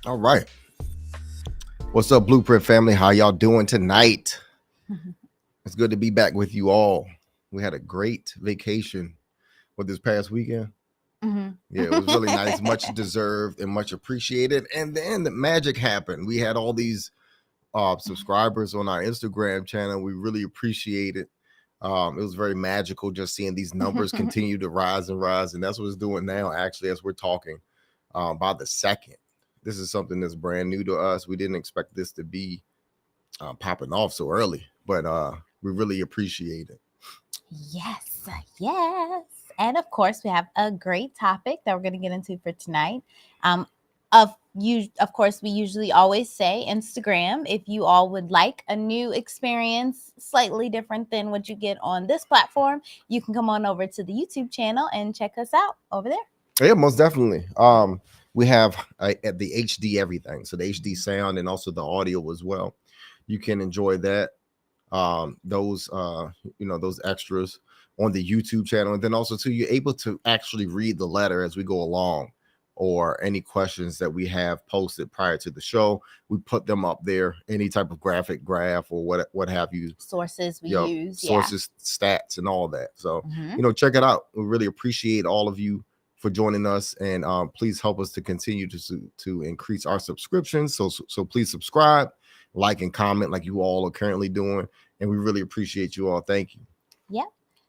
All right. What's up, Blueprint family? How y'all doing tonight? It's good to be back with you all. We had a great vacation with this past weekend. Mhm. Yeah, it was really nice, much deserved and much appreciated. And then the magic happened. We had all these subscribers on our Instagram channel. We really appreciate it. It was very magical just seeing these numbers continue to rise and rise. And that's what it's doing now, actually, as we're talking by the second. This is something that's brand new to us. We didn't expect this to be popping off so early, but we really appreciate it. Yes, yes. And of course, we have a great topic that we're going to get into for tonight. Um, of course, we usually always say Instagram. If you all would like a new experience, slightly different than what you get on this platform, you can come on over to the YouTube channel and check us out over there. Yeah, most definitely. We have at the HD everything, so the HD sound and also the audio as well. You can enjoy that. Those those extras on the YouTube channel, and then also too, you're able to actually read the letter as we go along, or any questions that we have posted prior to the show. We put them up there. Any type of graph or what have you. Sources we Yep, use, sources, stats, and all that. So yeah. check it out. We really appreciate all of you for joining us, and please help us to continue to increase our subscriptions. So please subscribe, like, and comment like you all are currently doing, and we really appreciate you all. Thank you. Yep.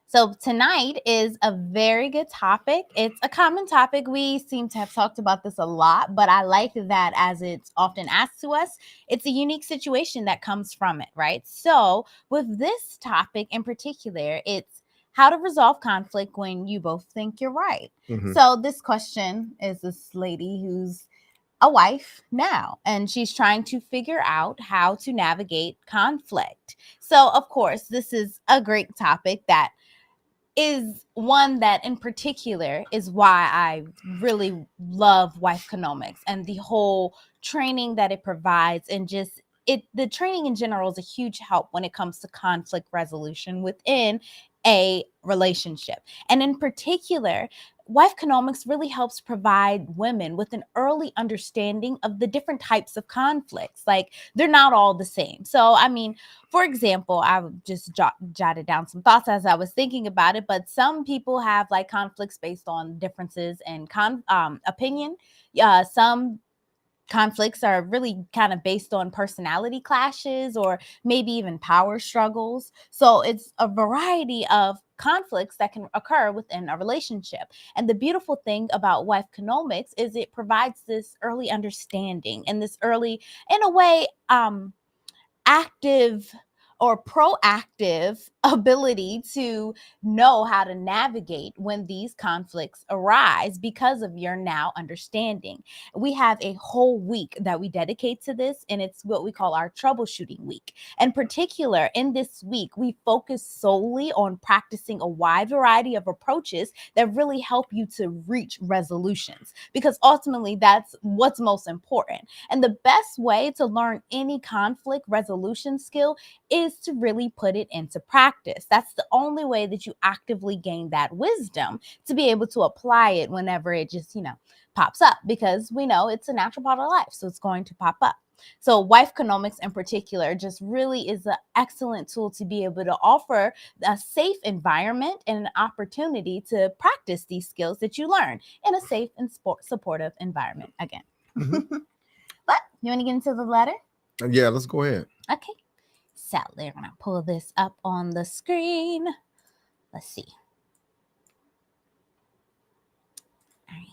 So tonight is a very good topic. It's a common topic. We seem to have talked about this a lot, but I like that as it's often asked to us, it's a unique situation that comes from it, right? So with this topic in particular, it's how to resolve conflict when you both think you're right. Mhm. So this question is this lady who's a wife now, and she's trying to figure out how to navigate conflict. So, of course, this is a great topic that is one that in particular is why I really love Wifeconomics and the whole training that it provides, and just the training in general is a huge help when it comes to conflict resolution within a relationship. And in particular, Wifeconomics really helps provide women with an early understanding of the different types of conflicts. Like, they're not all the same. So, I mean, for example, I just jotted down some thoughts as I was thinking about it, but some people have like conflicts based on differences in opinion. Some conflicts are really kind of based on personality clashes or maybe even power struggles. So it's a variety of conflicts that can occur within a relationship. And the beautiful thing about Wifeconomics is it provides this early understanding and this early, in a way, active or proactive ability to know how to navigate when these conflicts arise because of your now understanding. We have a whole week that we dedicate to this, and it's what we call our troubleshooting week. In particular, in this week, we focus solely on practicing a wide variety of approaches that really help you to reach resolutions, because ultimately that's what's most important. And the best way to learn any conflict resolution skill is to really put it into practice. That's the only way that you actively gain that wisdom to be able to apply it whenever it just, pops up, because we know it's a natural part of life. So it's going to pop up. So Wifeconomics in particular just really is an excellent tool to be able to offer a safe environment and an opportunity to practice these skills that you learn in a safe and supportive environment again. But you want to get into the letter? Yeah, let's go ahead. Okay. So we're going to pull this up on the screen. Let's see. All right.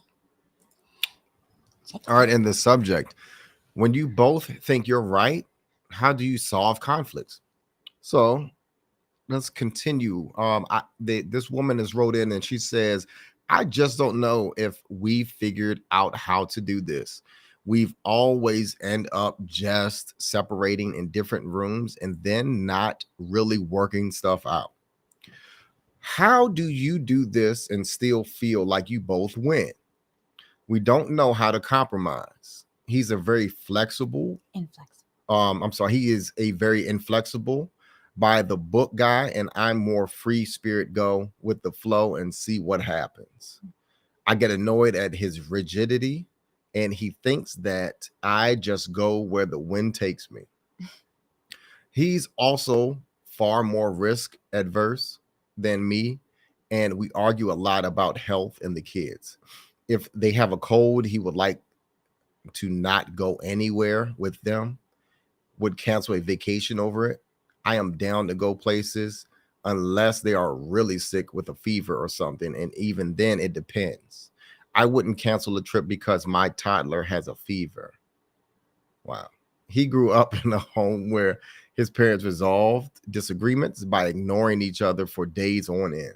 All right, and the subject: when you both think you're right, how do you solve conflicts? So let's continue. This woman has wrote in and she says, I just don't know if we figured out how to do this. We've always end up just separating in different rooms and then not really working stuff out. How do you do this and still feel like you both win? We don't know how to compromise. He's a very flexible, he is a very inflexible, by the book guy, and I'm more free spirit, go with the flow and see what happens. I get annoyed at his rigidity and he thinks that I just go where the wind takes me. He's also far more risk adverse than me, and we argue a lot about health and the kids. If they have a cold, he would like to not go anywhere with them, would cancel a vacation over it. I am down to go places unless they are really sick with a fever or something. And even then, it depends. I wouldn't cancel a trip because my toddler has a fever. Wow. He grew up in a home where his parents resolved disagreements by ignoring each other for days on end.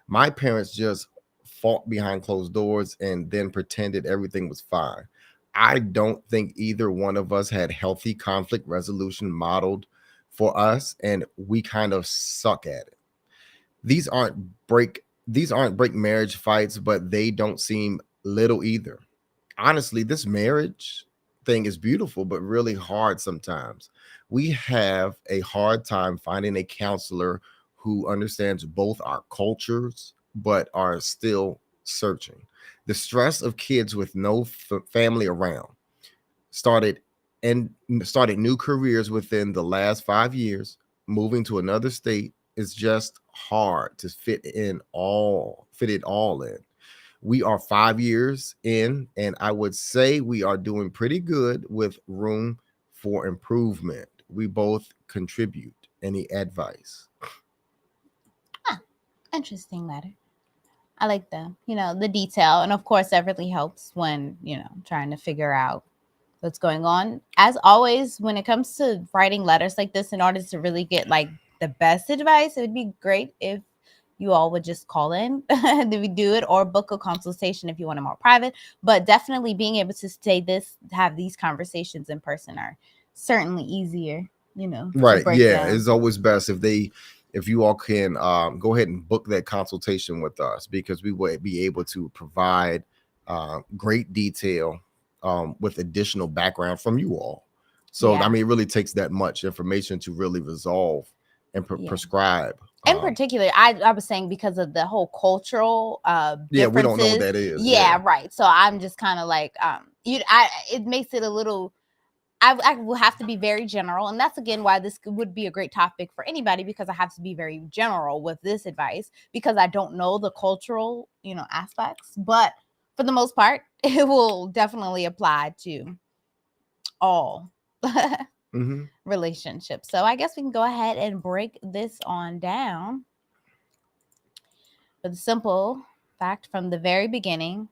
My parents just fought behind closed doors and then pretended everything was fine. I don't think either one of us had healthy conflict resolution modeled for us, and we kind of suck at it. These aren't break marriage fights, but they don't seem little either. Honestly, this marriage thing is beautiful, but really hard sometimes. We have a hard time finding a counselor who understands both our cultures, but are still searching. The stress of kids with no family around started and started new careers within the last 5 years. Moving to another state is just hard to fit it all in. We are 5 years in, and I would say we are doing pretty good with room for improvement. We both contribute. Any advice? Huh, interesting letter. I like the detail. And of course, that really helps when, trying to figure out what's going on. As always, when it comes to writing letters like this, in order to really get like the best advice, it would be great if you all would just call in and we do it, or book a consultation if you want it more private. But definitely being able to have these conversations in person are certainly easier, to Right. break Yeah. down. It's always best if you all can go ahead and book that consultation with us, because we will be able to provide great detail with additional background from you all. So, I Yeah. mean, it really takes that much information to really resolve and Yeah. prescribe. In particular, I was saying because of the whole cultural Yeah, we don't know what differences. that is. Yeah, right. So I'm just kind of like it makes it a little. I will have to be very general, and that's again why this would be a great topic for anybody, because I have to be very general with this advice because I don't know the cultural aspects, but for the most part, it will definitely apply to all Mm-hmm. relationships. So I guess we can go ahead and break this on down. For the simple fact, from the very beginning,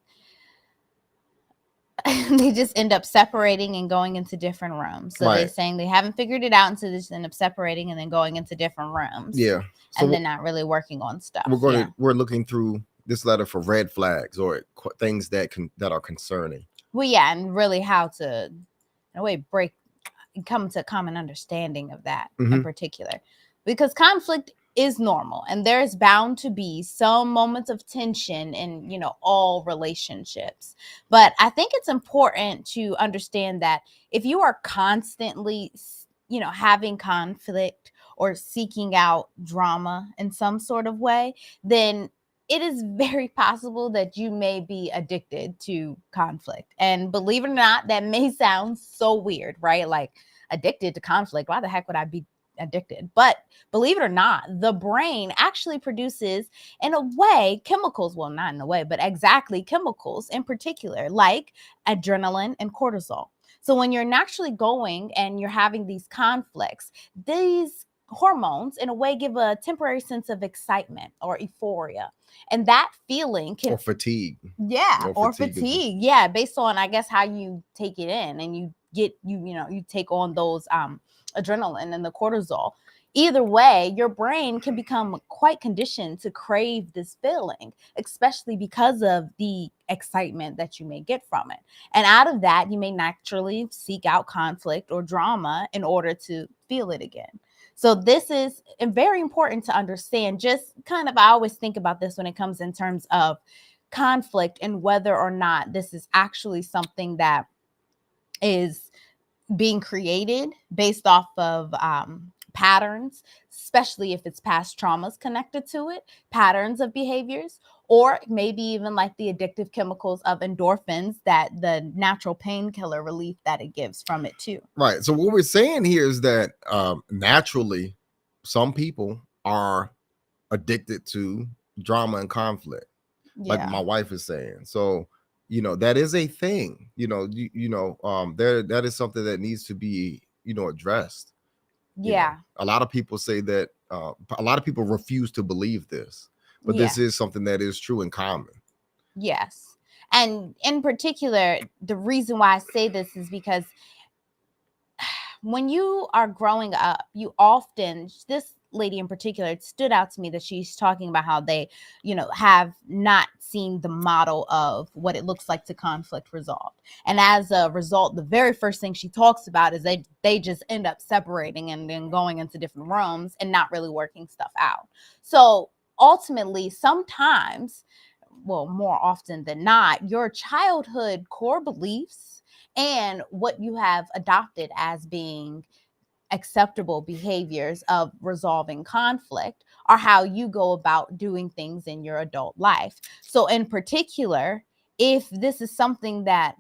they just end up separating and going into different rooms. So they're Right. saying they haven't figured it out, and so they just end up separating and then going into different rooms. Yeah. So And then not really working on stuff. we're looking through this letter for red flags or things that are concerning. Well, yeah, and really how to, in a way, come to a common understanding of that in Mm-hmm. particular, because conflict is normal, and there's bound to be some moments of tension in all relationships. But I think it's important to understand that if you are constantly having conflict or seeking out drama in some sort of way, then it is very possible that you may be addicted to conflict. And believe it or not, that may sound so weird, right? Like, addicted to conflict. Why the heck would I be addicted? But believe it or not, the brain actually produces, in a way, chemicals. Well, not in a way, but exactly chemicals in particular, like adrenaline and cortisol. So when you're naturally going and you're having these conflicts, these hormones in a way give a temporary sense of excitement or euphoria, and that feeling can Or fatigue. or fatigue, yeah, based on, I guess, how you take it in, and you get you take on those adrenaline and the cortisol. Either way, your brain can become quite conditioned to crave this feeling, especially because of the excitement that you may get from it. And out of that, you may naturally seek out conflict or drama in order to feel it again. So this is very important to understand. Just kind of, I always think about this when it comes in terms of conflict and whether or not this is actually something that is being created based off of patterns, especially if it's past traumas connected to it, patterns of behaviors, or maybe even like the addictive chemicals of endorphins, that the natural painkiller relief that it gives from it too. Right. So what we're saying here is that naturally, some people are addicted to drama and conflict, like my wife is saying. So, that is a thing. There that is something that needs to be, addressed. Yeah. A lot of people say that. A lot of people refuse to believe this, but this is something that is true and common. Yes. And in particular, the reason why I say this is because when you are growing up, you often, this lady in particular, it stood out to me that she's talking about how they, have not seen the model of what it looks like to conflict resolve. And as a result, the very first thing she talks about is they just end up separating and then going into different rooms and not really working stuff out. So ultimately, sometimes, well, more often than not, your childhood core beliefs and what you have adopted as being acceptable behaviors of resolving conflict are how you go about doing things in your adult life. So in particular, if this is something that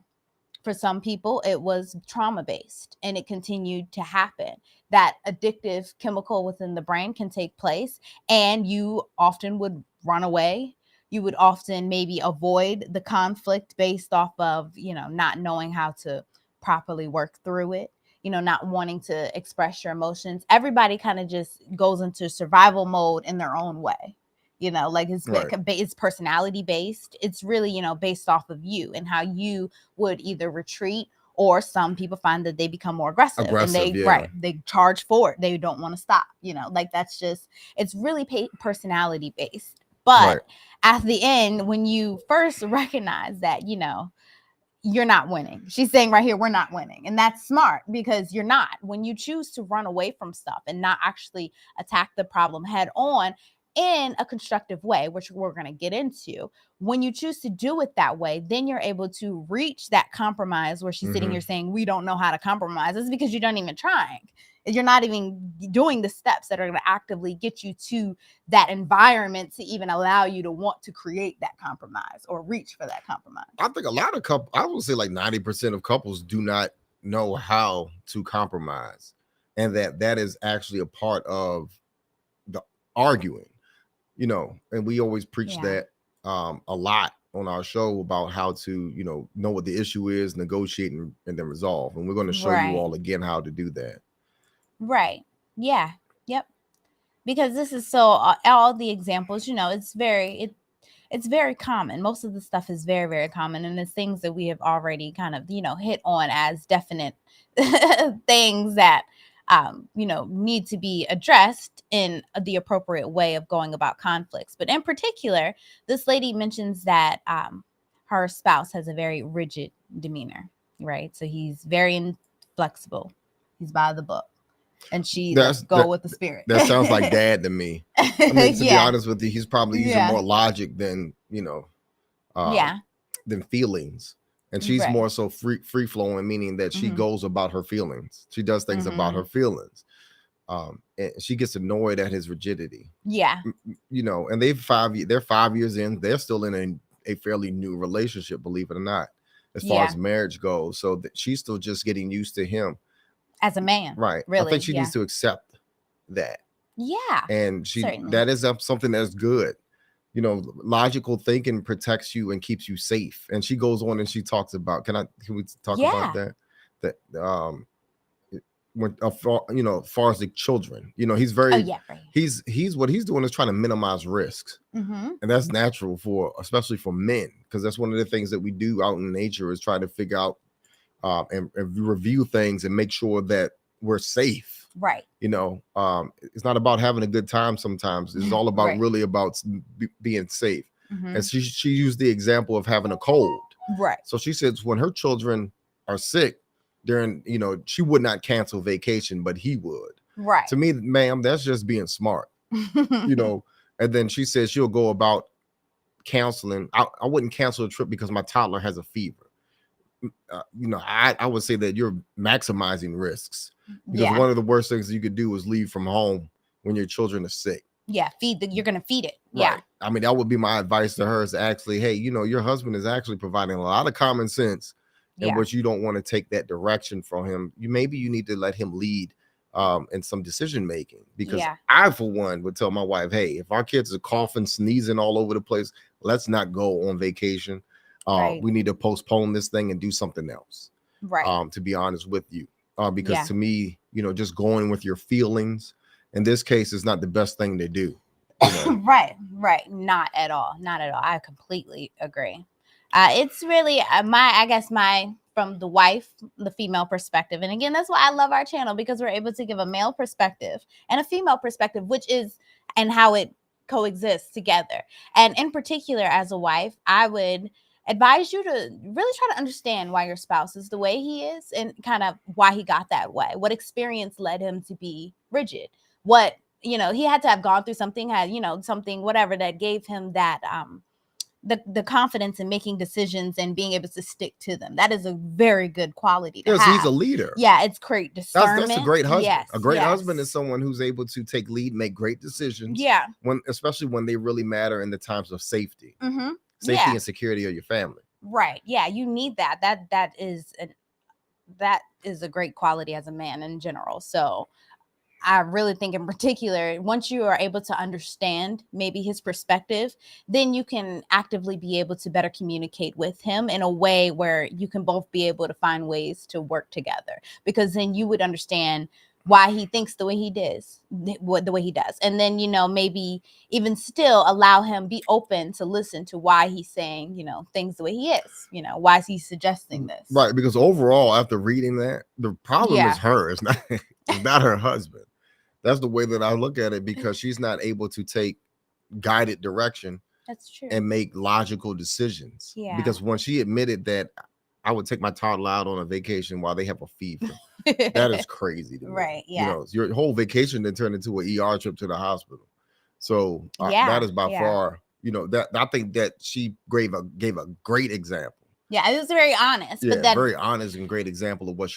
for some people it was trauma based and it continued to happen, that addictive chemical within the brain can take place and you often would run away. You would often maybe avoid the conflict based off of, not knowing how to properly work through it, not wanting to express your emotions. Everybody kind of just goes into survival mode in their own way. Like it's personality based. It's really, based off of you and how you would either retreat, or some people find that they become more aggressive and they charge forward. They don't want to stop, like that's just, it's really personality based. But at the end, when you first recognize that, you're not winning. She's saying right here, we're not winning. And that's smart, because you're not. When you choose to run away from stuff and not actually attack the problem head on in a constructive way, which we're going to get into, when you choose to do it that way, then you're able to reach that compromise where she's sitting here saying, we don't know how to compromise. It's because you're not even trying. You're not even doing the steps that are going to actively get you to that environment to even allow you to want to create that compromise or reach for that compromise. I think a lot of couples, I would say like 90% of couples do not know how to compromise, and that is actually a part of the arguing, and we always preach that a lot on our show about how to, know what the issue is, negotiate, and then resolve. And we're going to show you all again how to do that. Right. Yeah. Yep. Because this is so all the examples, it's very common. Most of the stuff is very, very common. And it's things that we have already kind of, hit on as definite things that, need to be addressed in the appropriate way of going about conflicts. But in particular, this lady mentions that her spouse has a very rigid demeanor, right? So he's very inflexible. He's by the book. And she go with the spirit. That sounds like dad to me. I mean, to be honest with you, he's probably using more logic than, than feelings. And she's more so free flowing, meaning that she goes about her feelings. She does things about her feelings. And she gets annoyed at his rigidity. Yeah. And they're 5 years in. They're still in a fairly new relationship, believe it or not, as far as marriage goes. So she's still just getting used to him. As a man. Right. Really. I think she needs to accept that. Yeah. And that is something that's good. Logical thinking protects you and keeps you safe. And she goes on and she talks about, can we talk about that? That when as far as the children, he's very he's what he's doing is trying to minimize risks. And that's natural especially for men, because that's one of the things that we do out in nature is try to figure out and review things and make sure that we're safe. Right. It's not about having a good time sometimes. It's all about really about being safe. And she used the example of having a cold. Right. So she says when her children are sick, she would not cancel vacation, but he would. Right. To me, ma'am, that's just being smart. And then she says she'll go about counseling. I wouldn't cancel a trip because my toddler has a fever. I would say that you're maximizing risks, because one of the worst things you could do is leave from home when your children are sick. Yeah, you're gonna feed it. Right. I mean, that would be my advice to her is actually, hey, your husband is actually providing a lot of common sense in which you don't want to take that direction from him. Maybe you need to let him lead in some decision making, because I, for one, would tell my wife, hey, if our kids are coughing, sneezing all over the place, let's not go on vacation. We need to postpone this thing and do something else. Right. To be honest with you, because to me, just going with your feelings in this case is not the best thing to do. Right. Not at all. I completely agree. It's really my from the wife, the female perspective. And again, that's why I love our channel, because we're able to give a male perspective and a female perspective, and how it coexists together. And in particular, as a wife, I would advise you to really try to understand why your spouse is the way he is, and kind of why he got that way. What experience led him to be rigid? What, he had to have gone through something, something, whatever, that gave him that, the confidence in making decisions and being able to stick to them. That is a very good quality to have. He's a leader. Yeah, it's great discernment. That's a great husband. Yes, a great husband is someone who's able to take lead, make great decisions. Yeah. Especially when they really matter in the times of safety. Mm-hmm. Safety and security of your family. Right. Yeah, you need that. That is a great quality as a man in general. So I really think in particular, once you are able to understand maybe his perspective, then you can actively be able to better communicate with him in a way where you can both be able to find ways to work together, because then you would understand why he thinks the way he does. And then, maybe even still allow him, be open to listen to why he's saying, things the way he is, why is he suggesting this? Right. Because overall, after reading that, the problem is her. It's not her husband. That's the way that I look at it, because she's not able to take guided direction. That's true. And make logical decisions. Yeah. Because when she admitted that I would take my toddler out on a vacation while they have a fever, that is crazy to me. Right. Yeah. Your whole vacation then turned into an ER trip to the hospital. So that is by far, that I think that she gave a great example. Yeah, it was very honest. Yeah, but very honest and great example of what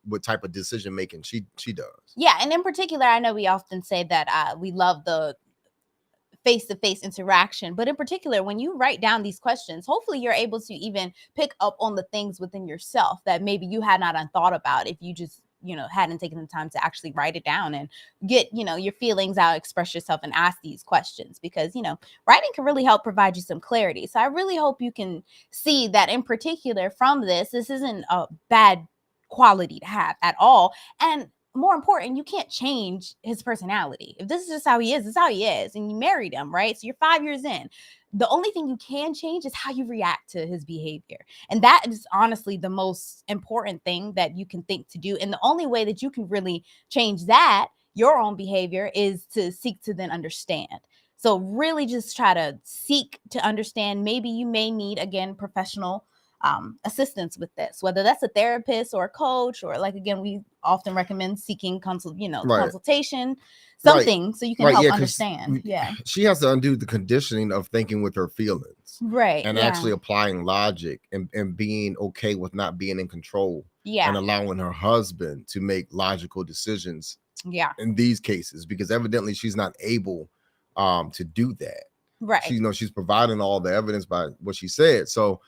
what type of decision making she does. Yeah, and in particular, I know we often say that we love the face-to-face interaction, but in particular, when you write down these questions, hopefully you're able to even pick up on the things within yourself that maybe you had not thought about if you just hadn't taken the time to actually write it down and get, your feelings out, express yourself, and ask these questions, because, writing can really help provide you some clarity. So I really hope you can see that in particular from this isn't a bad quality to have at all. And more important, you can't change his personality. If this is just how he is, this is how he is. And you married him, right? So you're 5 years in. The only thing you can change is how you react to his behavior. And that is honestly the most important thing that you can think to do. And the only way that you can really change that, your own behavior, is to seek to then understand. So really just try to seek to understand. Maybe you may need, again, professional assistance with this, whether that's a therapist or a coach, or again, we often recommend seeking consultation, something, so you can help understand. Yeah, she has to undo the conditioning of thinking with her feelings, right, and actually applying logic and being okay with not being in control, and allowing her husband to make logical decisions. Yeah, in these cases, because evidently she's not able to do that. Right. She's providing all the evidence by what she said. So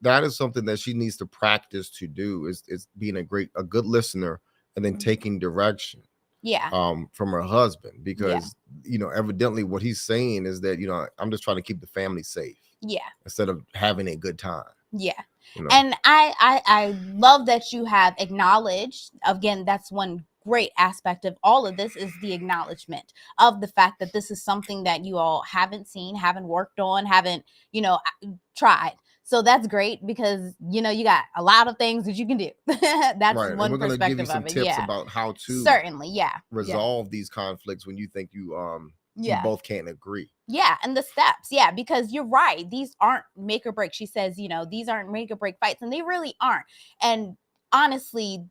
that is something that she needs to practice to do, is being a good listener, and then taking direction from her husband, because evidently what he's saying is that I'm just trying to keep the family safe, instead of having a good time. And I love that you have acknowledged, again, that's one great aspect of all of this, is the acknowledgement of the fact that this is something that you all haven't seen, haven't worked on, haven't tried. So that's great, because you got a lot of things that you can do. That's right. One and we're perspective give you some of it. Tips about how to certainly resolve these conflicts when you think you both can't agree. Yeah, and the steps. Yeah, because you're right. These aren't make or break. She says, these aren't make or break fights, and they really aren't. And honestly,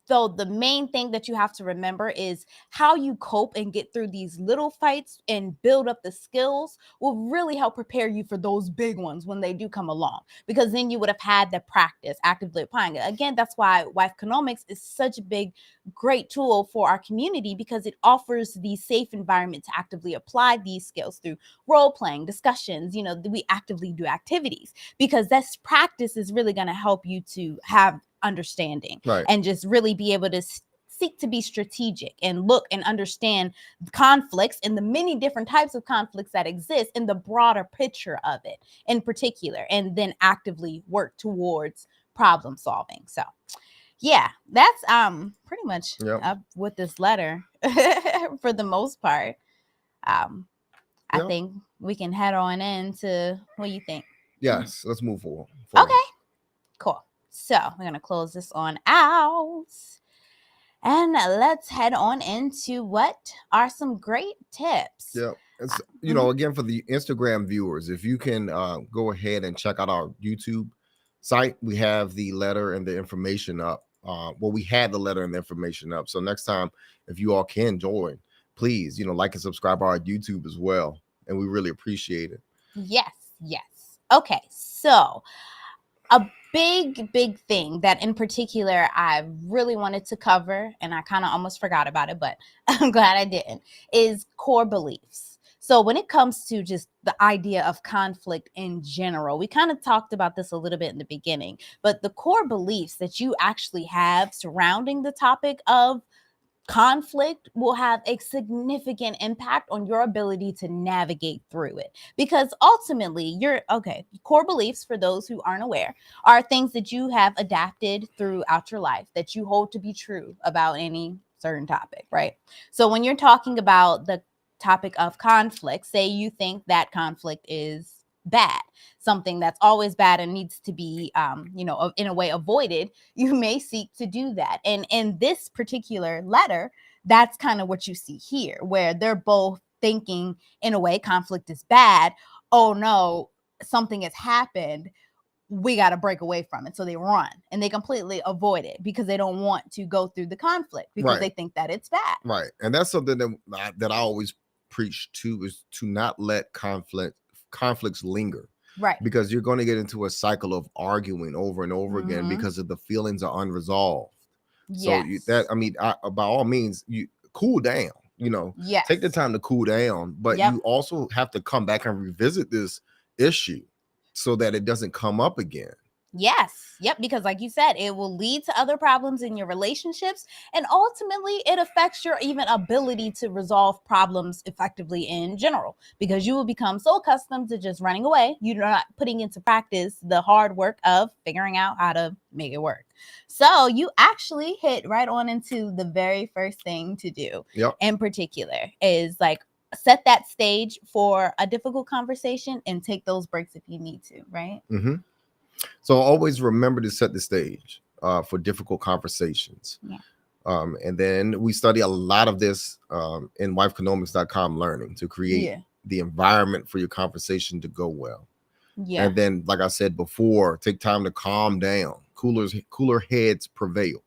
So the main thing that you have to remember is how you cope and get through these little fights and build up the skills will really help prepare you for those big ones when they do come along, because then you would have had the practice actively applying it. Again, that's why Wifeconomics is such a big, great tool for our community, because it offers the safe environment to actively apply these skills through role playing, discussions. We actively do activities, because this practice is really going to help you to have understanding Right. and just really be able to seek to be strategic and look and understand conflicts and the many different types of conflicts that exist in the broader picture of it in particular, and then actively work towards problem solving. So yeah, that's pretty much Yep. up with this letter for the most part. I Yep. think we can head on into what you think. Yes, let's move forward. Okay, cool. So we're going to close this on out. And let's head on into what are some great tips. Yeah. It's, again, for the Instagram viewers, if you can go ahead and check out our YouTube site, we have the letter and the information up. We had the letter and the information up. So next time, if you all can join, please, like and subscribe to our YouTube as well. And we really appreciate it. Yes. Okay. So a big thing that in particular I really wanted to cover, and I kind of almost forgot about it, but I'm glad I didn't, is core beliefs. So when it comes to just the idea of conflict in general, we kind of talked about this a little bit in the beginning, but the core beliefs that you actually have surrounding the topic of conflict will have a significant impact on your ability to navigate through it, because ultimately core beliefs, for those who aren't aware, are things that you have adapted throughout your life that you hold to be true about any certain topic, right? So when you're talking about the topic of conflict, say you think that conflict is bad, something that's always bad and needs to be in a way avoided, you may seek to do that. And in this particular letter, that's kind of what you see here, where they're both thinking in a way conflict is bad. Oh no, something has happened, we got to break away from it. So they run and they completely avoid it because they don't want to go through the conflict, because they think that it's bad. Right. And that's something that I always preach to, is to not let conflicts linger. Right. Because you're going to get into a cycle of arguing over and over again because of the feelings are unresolved. Yes. So by all means, you cool down, Yes. take the time to cool down, but you also have to come back and revisit this issue so that it doesn't come up again. Yes. Yep. Because like you said, it will lead to other problems in your relationships. And ultimately, it affects your even ability to resolve problems effectively in general, because you will become so accustomed to just running away. You're not putting into practice the hard work of figuring out how to make it work. So you actually hit right on into the very first thing to do in particular, is like set that stage for a difficult conversation and take those breaks if you need to. Right. Mm-hmm. So always remember to set the stage for difficult conversations. Yeah. And then we study a lot of this in wifeconomics.com learning to create the environment for your conversation to go well. Yeah. And then, like I said before, take time to calm down. Cooler heads prevail.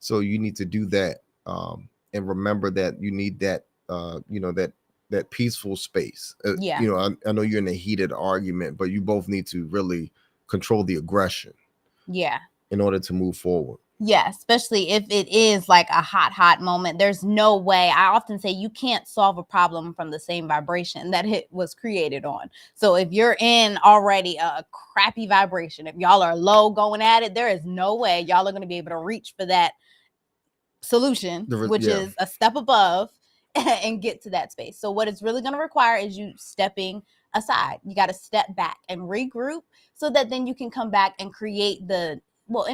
So you need to do that. And remember that you need that, that peaceful space. I know you're in a heated argument, but you both need to really control the aggression in order to move forward. Especially if it is like a hot moment. There's no way. I often say you can't solve a problem from the same vibration that it was created on. So if you're in already a crappy vibration, if y'all are low going at it, there is no way y'all are going to be able to reach for that solution, which is a step above, and get to that space. So what it's really going to require is you stepping aside. You got to step back and regroup, so that then you can come back and create in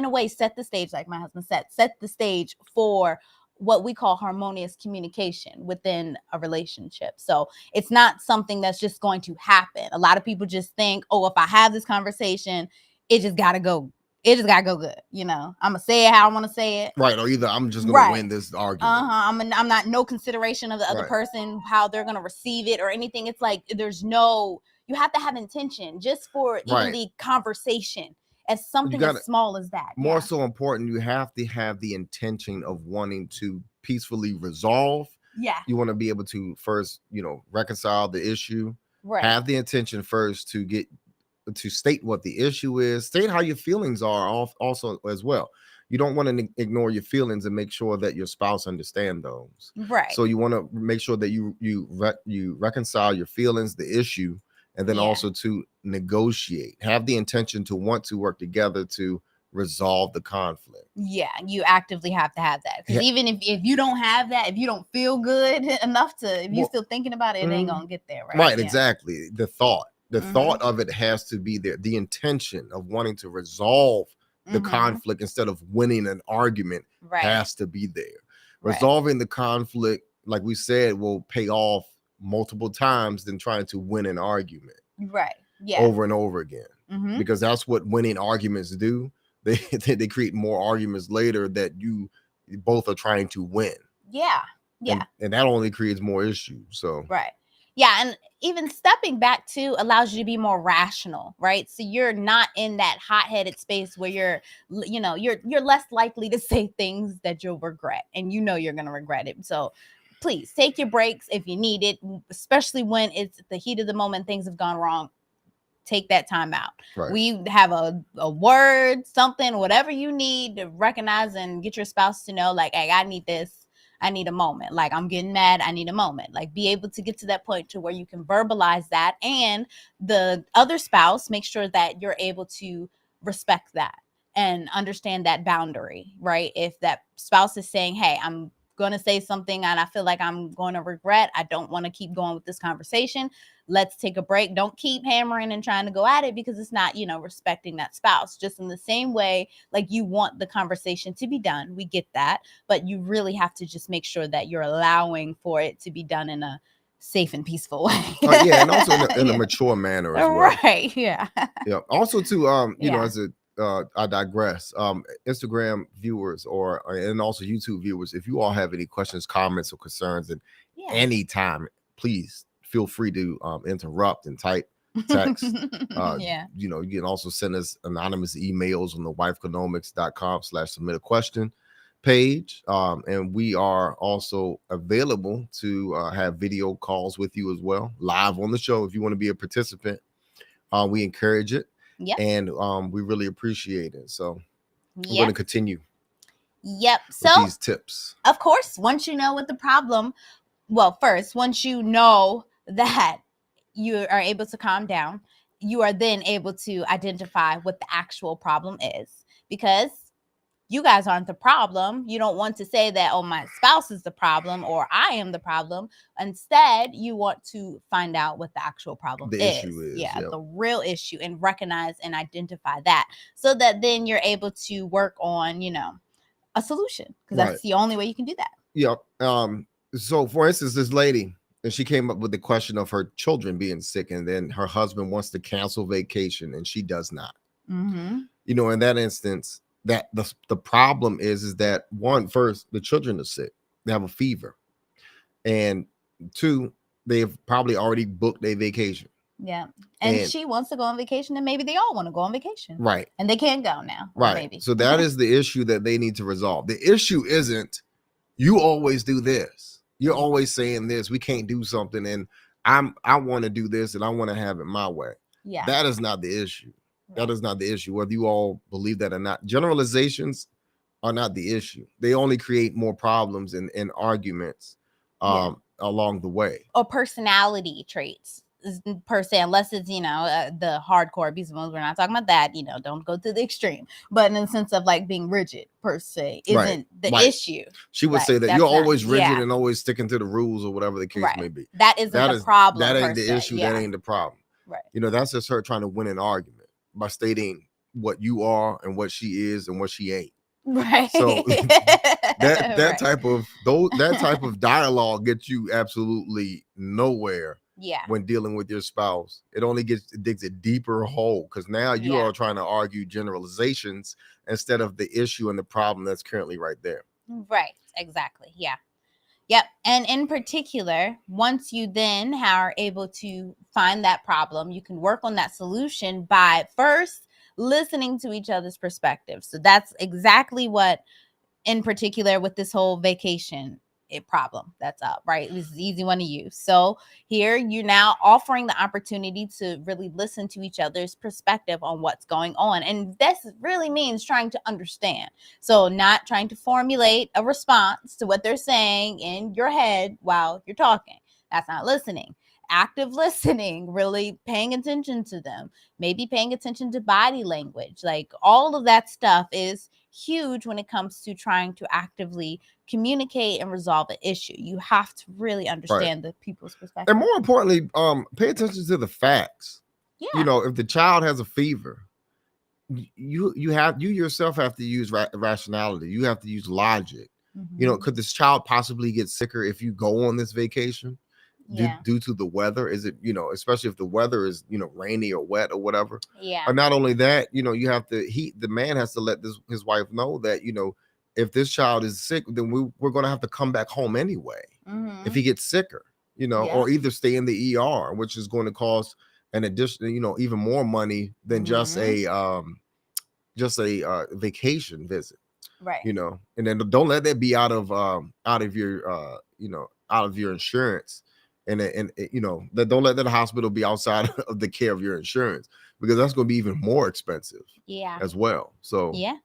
a way, set the stage, like my husband said, set the stage for what we call harmonious communication within a relationship. So it's not something that's just going to happen. A lot of people just think, if I have this conversation, it just got to go. It just got to go good. I'm going to say it how I want to say it. Right. Or either I'm just going to win this argument. I'm not no consideration of the other person, how they're going to receive it or anything. It's like you have to have intention just for even the conversation as something gotta, as small as that. more so important, you have to have the intention of wanting to peacefully resolve. Yeah. You want to be able to first, reconcile the issue. Right. Have the intention first to state what the issue is, state how your feelings are also as well. You don't want to ignore your feelings and make sure that your spouse understand those. Right. So you want to make sure that you reconcile your feelings, the issue, and then also to negotiate. Have the intention to want to work together to resolve the conflict. Yeah, you actively have to have that, because even if you don't have that, if you don't feel good enough if you're still thinking about it, it ain't gonna get there, right? Right, exactly. The thought of it has to be there. The intention of wanting to resolve the conflict instead of winning an argument has to be there. Resolving the conflict, like we said, will pay off multiple times than trying to win an argument. Right. Yeah. Over and over again. Because that's what winning arguments do. They create more arguments later that you both are trying to win. Yeah. Yeah. And that only creates more issues. So right. Yeah, and even stepping back too allows you to be more rational, right? So you're not in that hot-headed space where you're less likely to say things that you'll regret, and you're going to regret it. So please take your breaks if you need it, especially when it's the heat of the moment, things have gone wrong. Take that time out. Right. We have a word, something, whatever you need to recognize and get your spouse to know, like, hey, I need this. I need a moment. Like, I'm getting mad. I need a moment. Like, be able to get to that point to where you can verbalize that, and the other spouse, make sure that you're able to respect that and understand that boundary, right? If that spouse is saying, hey, I'm going to say something and I feel like I'm going to regret, I don't want to keep going with this conversation. Let's take a break. Don't keep hammering and trying to go at it, because it's not, respecting that spouse. Just in the same way, like, you want the conversation to be done. We get that. But you really have to just make sure that you're allowing for it to be done in a safe and peaceful way. Yeah, and also in a mature manner as well. Right. Yeah. Yeah. Also to as I digress. Instagram viewers and also YouTube viewers, if you all have any questions, comments, or concerns at any time, please feel free to interrupt and type text. You can also send us anonymous emails on the wifeconomics.com/submit-a-question page. And we are also available to have video calls with you as well, live on the show. If you want to be a participant, we encourage it. Yep. And we really appreciate it. So we're going to continue. Yep. So these tips. Of course, once you know what the problem, once you know that you are able to calm down, you are then able to identify what the actual problem is, because you guys aren't the problem. You don't want to say that, oh, my spouse is the problem or I am the problem. Instead, you want to find out what the actual problem issue is. Yeah, the real issue, and recognize and identify that, so that then you're able to work on, a solution, because that's the only way you can do that. Yep. So for instance, this lady, and she came up with the question of her children being sick, and then her husband wants to cancel vacation and she does not. In that instance, that the problem is that first, the children are sick, they have a fever, and two, they've probably already booked a vacation. Yeah. And she wants to go on vacation, and maybe they all want to go on vacation. Right. And they can't go now. Right. Maybe. So that is the issue that they need to resolve. The issue isn't, you always do this. You're always saying this. We can't do something, and I want to do this, and I want to have it my way. Yeah. That is not the issue. Right. That is not the issue, whether you all believe that or not. Generalizations are not the issue. They only create more problems and arguments along the way. Or personality traits, per se, unless it's the hardcore abusive ones. We're not talking about that. Don't go to the extreme. But in the sense of, like, being rigid per se isn't the issue. She would say that you're always rigid and always sticking to the rules or whatever the case may be. That isn't the problem. That ain't the issue. Yeah. That ain't the problem. Right. That's just her trying to win an argument by stating what you are and what she is and what she ain't. Right. So that type of dialogue gets you absolutely nowhere. Yeah. When dealing with your spouse, it only digs a deeper hole, because now you are trying to argue generalizations instead of the issue and the problem that's currently right there. Right. Exactly. Yeah. Yep. And in particular, once you then are able to find that problem, you can work on that solution by first listening to each other's perspectives. So that's exactly what, in particular, with this whole vacation problem that's up, right? It was an easy one to use. So here you're now offering the opportunity to really listen to each other's perspective on what's going on. And this really means trying to understand. So not trying to formulate a response to what they're saying in your head while you're talking. That's not listening. Active listening, really paying attention to them, maybe paying attention to body language. Like all of that stuff is huge when it comes to trying to actively communicate and resolve an issue. You have to really understand the people's perspective. And more importantly, pay attention to the facts. Yeah. You know, if the child has a fever, you yourself have to use rationality. You have to use logic. You know, could this child possibly get sicker if you go on this vacation? Due to the weather? Is it, you know, especially if the weather is, you know, rainy or wet or whatever. Yeah. Or not only that, you know, you have to, the man has to let his wife know that, you know, if this child is sick, then we're going to have to come back home anyway. If he gets sicker, you know, or either stay in the ER, which is going to cost an additional, you know, even more money than just a vacation visit. Right. You know, and then don't let that be out of your you know, out of your insurance. And you know, that don't let that hospital be outside of the care of your insurance, because that's going to be even more expensive. Yeah. As well. So yeah,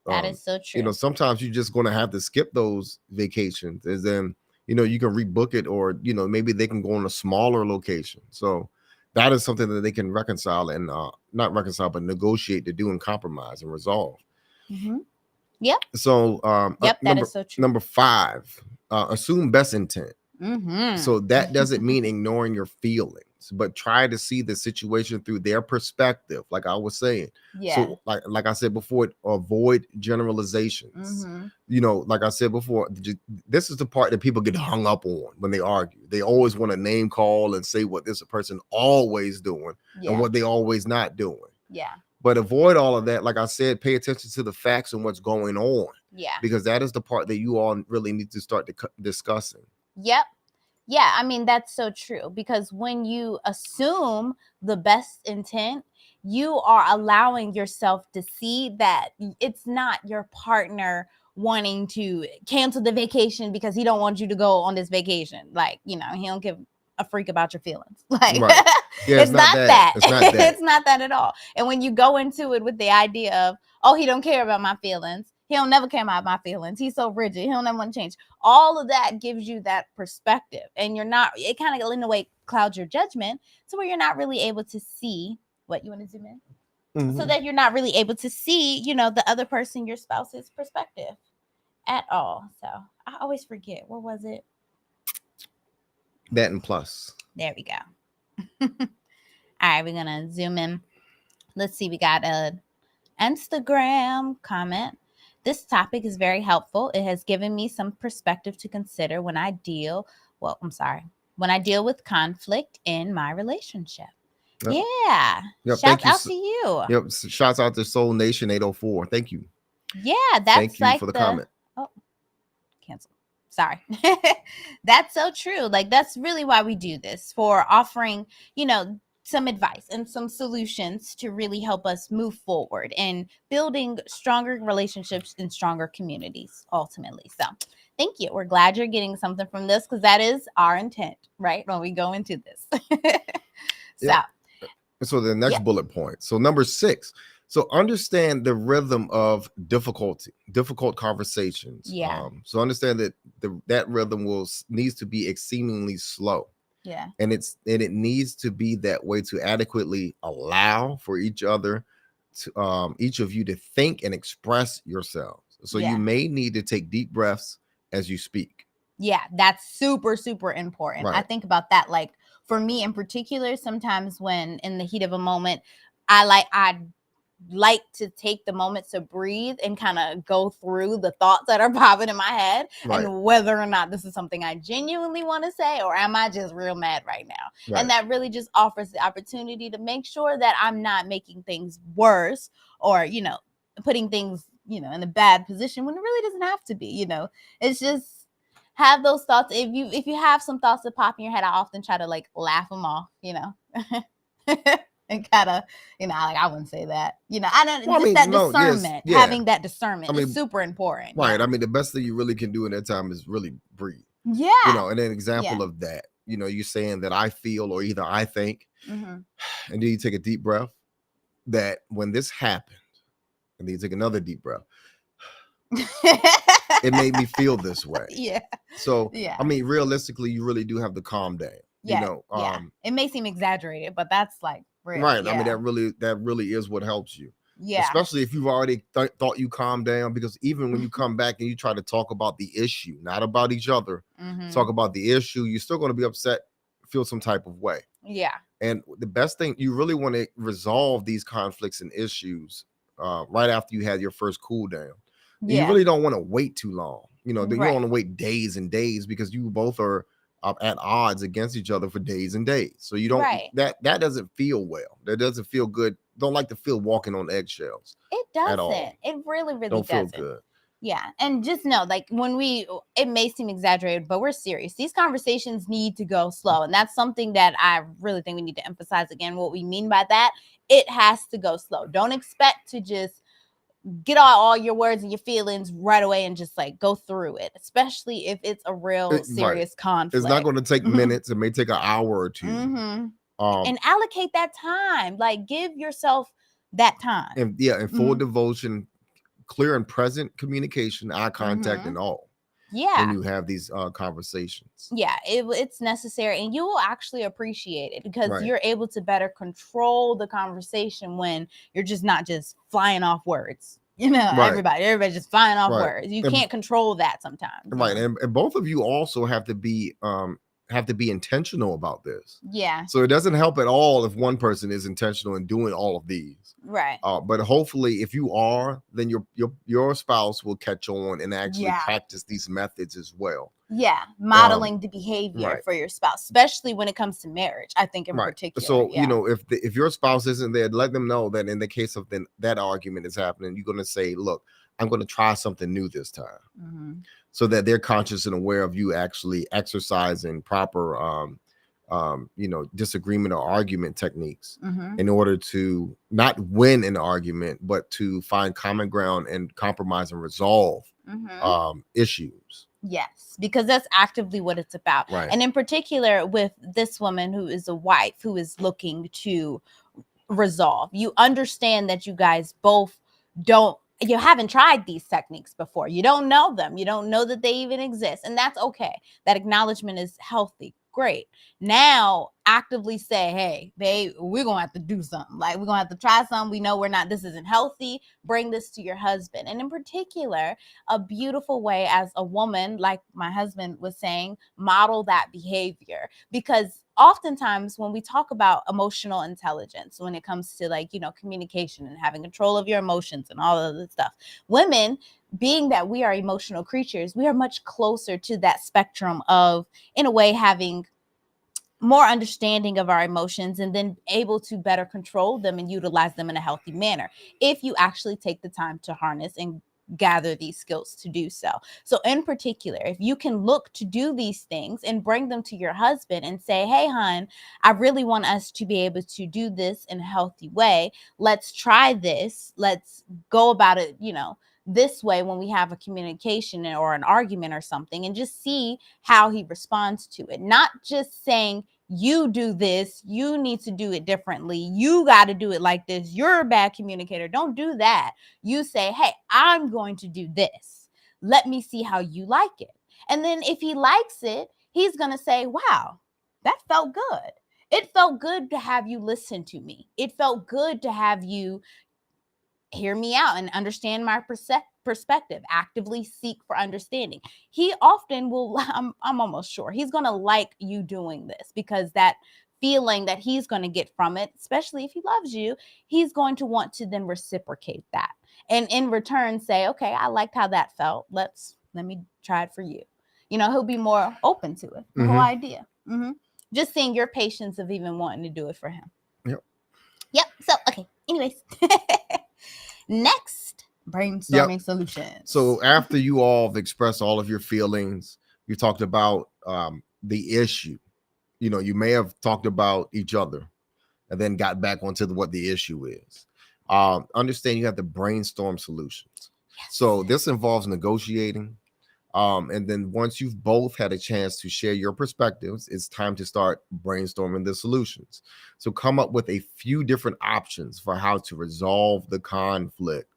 that is so true. You know, sometimes you're just going to have to skip those vacations, and then, you know, you can rebook it, or, you know, maybe they can go on a smaller location. So that is something that they can reconcile and not reconcile, but negotiate to do and compromise and resolve. Yep. So that is so true. Number 5, assume best intent. So that doesn't mean ignoring your feelings, but try to see the situation through their perspective. Like I was saying, so like I said before, avoid generalizations. You know, like I said before, this is the part that people get hung up on when they argue. They always want to name call and say what this person always doing and what they always not doing. Yeah. But avoid all of that. Like I said, pay attention to the facts and what's going on. Yeah. Because that is the part that you all really need to start discussing. Yep. Yeah, I mean, that's so true, because when you assume the best intent, you are allowing yourself to see that it's not your partner wanting to cancel the vacation because he don't want you to go on this vacation. Like, you know, he don't give a freak about your feelings. Like, it's not that. It's not that. It's not that at all. And when you go into it with the idea of, oh, he don't care about my feelings, he don't never care about my feelings, he's so rigid, he don't ever want to change. All of that gives you that perspective, and you're not, it kind of in a way clouds your judgment, so where you're not really able to see what you want to zoom in, so that you're not really able to see, you know, the other person, your spouse's perspective at all. So I always forget, what was it? That and plus. There we go. All right, we're gonna zoom in. Let's see, we got a Instagram comment. This topic is very helpful. It has given me some perspective to consider when I deal with conflict in my relationship. Yep. Yeah. Yep, shouts out to you. Yep. Shouts out to Soul Nation 804. Thank you. Yeah, that's thank you for the comment. Oh, cancel. Sorry. That's so true. Like, that's really why we do this, for offering, you know, some advice and some solutions to really help us move forward and building stronger relationships and stronger communities ultimately. So thank you. We're glad you're getting something from this, because that is our intent, right? When we go into this. So the next bullet point. So number 6. So understand the rhythm of difficult conversations. Yeah. So understand that that rhythm needs to be exceedingly slow. Yeah. And it needs to be that way to adequately allow for each other to each of you to think and express yourselves. So you may need to take deep breaths as you speak. Yeah, that's super, super important. Right. I think about that, like, for me in particular, sometimes when in the heat of a moment, I like to take the moment to breathe and kind of go through the thoughts that are popping in my head, and whether or not this is something I genuinely want to say, or am I just real mad right now? And that really just offers the opportunity to make sure that I'm not making things worse, or, you know, putting things, you know, in a bad position when it really doesn't have to be. You know, it's just have those thoughts. If you have some thoughts that pop in your head, I often try to like laugh them off, you know. and kind of, like I wouldn't say that. I don't. Well, I Just mean, that no, yes, discernment, yeah. having that discernment I mean, is super important. Right. Yeah. I mean, the best thing you really can do in that time is really breathe. Yeah. And an example Yeah. of that, you're saying that I feel or either I think, Mm-hmm. and then you take a deep breath. That when this happened, and then you take another deep breath. It made me feel this way. Yeah. So, Yeah. I mean, realistically, you really do have to calm down. Yeah. It may seem exaggerated, but that's like real. Right. Yeah. I mean, that really is what helps you. Yeah. Especially if you've already thought you calmed down, because even when you come back and you try to talk about the issue, not about each other, talk about the issue, you're still going to be upset, feel some type of way. Yeah. And the best thing, you really want to resolve these conflicts and issues right after you had your first cool down. Yeah. You really don't want to wait too long. You don't want to wait days and days, because you both are at odds against each other for days and days. So you don't, that doesn't feel well. That doesn't feel good. Don't like to feel walking on eggshells. It doesn't. It really don't doesn't. Feel good. Yeah. And just know, like, it may seem exaggerated, but we're serious. These conversations need to go slow. And that's something that I really think we need to emphasize again. What we mean by that, it has to go slow. Don't expect to just get all your words and your feelings right away and just like go through it, especially if it's a real serious conflict. It's not going to take minutes. It may take an hour or two. And allocate that time. Like, give yourself that time. And in full devotion, clear and present communication, eye contact, and all. Yeah. When you have these conversations. Yeah, it's necessary, and you will actually appreciate it, because you're able to better control the conversation when you're just not just flying off words. Everybody just flying off words. You can't control that sometimes. Right. And both of you also have to be intentional about this. Yeah. So it doesn't help at all if one person is intentional in doing all of these. Right. But hopefully, if you are, then your spouse will catch on and actually practice these methods as well. Yeah, modeling the behavior for your spouse, especially when it comes to marriage, I think in particular. So, if your spouse isn't there, let them know that in the case of that argument is happening, you're going to say, look, I'm going to try something new this time. So that they're conscious and aware of you actually exercising proper, disagreement or argument techniques in order to not win an argument, but to find common ground and compromise and resolve issues. Yes, because that's actively what it's about. Right. And in particular with this woman who is a wife who is looking to resolve, you understand that you guys both you haven't tried these techniques before. You don't know them. You don't know that they even exist. And that's okay. That acknowledgement is healthy. Great. Now actively say, hey, babe, we're going to have to do something. Like, we're going to have to try something. We know this isn't healthy. Bring this to your husband. And in particular, a beautiful way as a woman, like my husband was saying, model that behavior. Because oftentimes when we talk about emotional intelligence, when it comes to communication and having control of your emotions and all of this stuff, women, being that we are emotional creatures, we are much closer to that spectrum of, in a way, having more understanding of our emotions and then able to better control them and utilize them in a healthy manner, if you actually take the time to harness and gather these skills to do so. So in particular, if you can look to do these things and bring them to your husband and say, hey, hon, I really want us to be able to do this in a healthy way. Let's try this. Let's go about it, this way when we have a communication or an argument or something, and just see how he responds to it. Not just saying, you do this, you need to do it differently, you got to do it like this, you're a bad communicator. Don't do that. You say, hey, I'm going to do this. Let me see how you like it. And then if he likes it, he's going to say, wow, that felt good. It felt good to have you listen to me. It felt good to have you hear me out and understand my perspective, actively seek for understanding. He often will, I'm almost sure he's going to like you doing this, because that feeling that he's going to get from it, especially if he loves you, he's going to want to then reciprocate that. And in return say, okay, I liked how that felt. Let me try it for you. He'll be more open to it. The whole idea. Just seeing your patience of even wanting to do it for him. Yep. So, okay. Anyways. Next, brainstorming solutions. So after you all have expressed all of your feelings, you talked about the issue. You may have talked about each other. and then got back onto what the issue is. Understand you have to brainstorm solutions. So this involves negotiating. And then once you've both had a chance to share your perspectives, it's time to start brainstorming the solutions. So come up with a few different options for how to resolve the conflict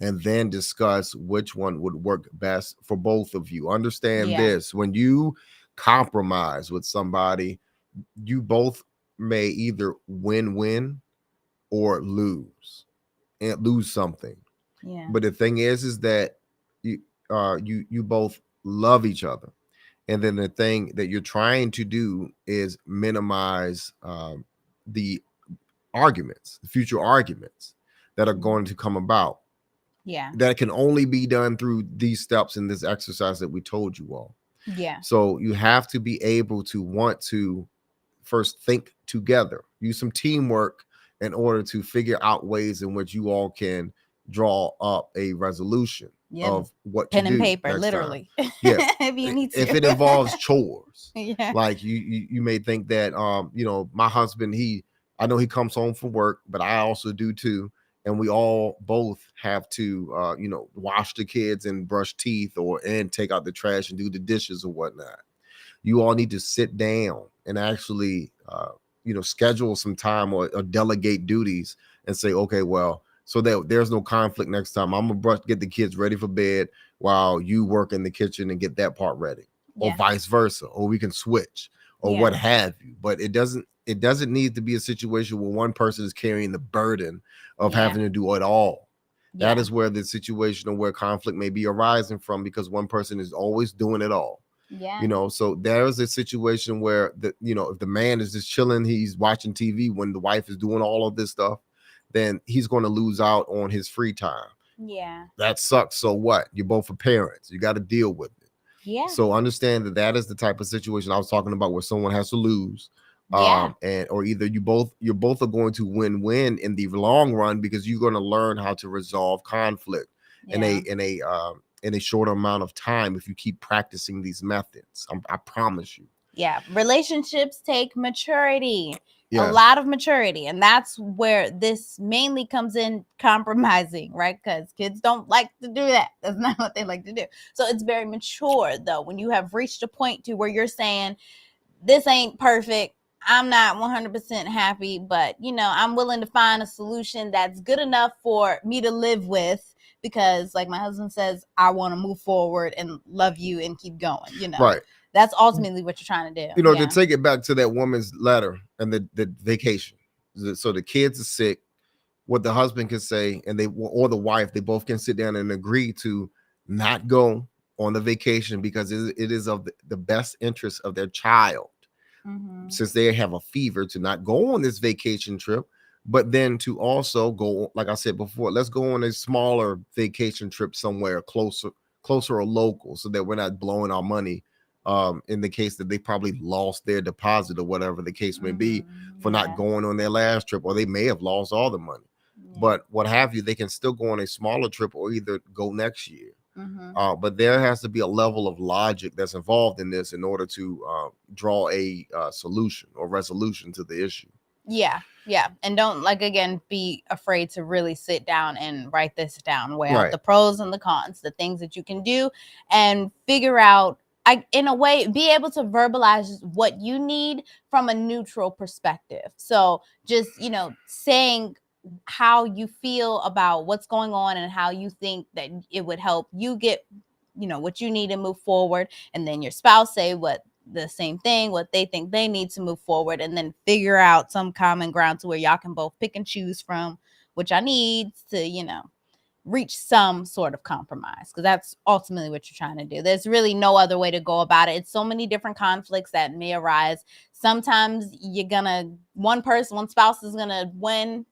and then discuss which one would work best for both of you. Understand this: when you compromise with somebody, you both may either win or lose something. Yeah. But the thing is that you both love each other, and then the thing that you're trying to do is minimize the future arguments that are going to come about. Yeah. That can only be done through these steps in this exercise that we told you all. Yeah. So you have to be able to want to first think together, use some teamwork in order to figure out ways in which you all can draw up a resolution of what pen to and do paper, next literally. time. Yeah, if you need to. if it involves chores, Yeah. like you may think that my husband, I know he comes home from work, but I also do too, and we all both have to wash the kids and brush teeth and take out the trash and do the dishes or whatnot. You all need to sit down and actually schedule some time or delegate duties and say, okay, well, so that there's no conflict next time, I'm gonna get the kids ready for bed while you work in the kitchen and get that part ready, or vice versa, or we can switch, or what have you. But it doesn't need to be a situation where one person is carrying the burden of having to do it all. That is where the situation or where conflict may be arising from, because one person is always doing it all. So there's a situation where if the man is just chilling, he's watching TV when the wife is doing all of this stuff, then he's going to lose out on his free time. That sucks. So what? You're both parents. You got to deal with it. So understand that is the type of situation I was talking about, where someone has to lose. Or either you're both are going to win in the long run, because you're going to learn how to resolve conflict in a shorter amount of time if you keep practicing these methods. I promise you. Relationships take maturity. A lot of maturity, and that's where this mainly comes in: compromising, right? Because kids don't like to do that. That's not what they like to do. So it's very mature, though, when you have reached a point to where you're saying, this ain't perfect, I'm not 100% happy, but I'm willing to find a solution that's good enough for me to live with, because like my husband says, I want to move forward and love you and keep going. Right. That's ultimately what you're trying to do. To take it back to that woman's letter and the vacation. So the kids are sick. What the husband can say, and or the wife, they both can sit down and agree to not go on the vacation, because it is of the best interest of their child, since they have a fever, to not go on this vacation trip, but then to also go, like I said before, let's go on a smaller vacation trip somewhere closer or local, so that we're not blowing our money in the case that they probably lost their deposit or whatever the case may be, for not going on their last trip, or they may have lost all the money. But what have you, they can still go on a smaller trip or either go next year. But there has to be a level of logic that's involved in this in order to draw a solution or resolution to the issue. And don't, again, be afraid to really sit down and write this down, weigh out the pros and the cons, the things that you can do, and figure out, in a way, be able to verbalize what you need from a neutral perspective. So just, saying how you feel about what's going on and how you think that it would help you get, what you need to move forward. And then your spouse say the same thing, what they think they need to move forward, and then figure out some common ground to where y'all can both pick and choose from what y'all need to, reach some sort of compromise, because that's ultimately what you're trying to do. There's really no other way to go about it. It's so many different conflicts that may arise. Sometimes one spouse is gonna win.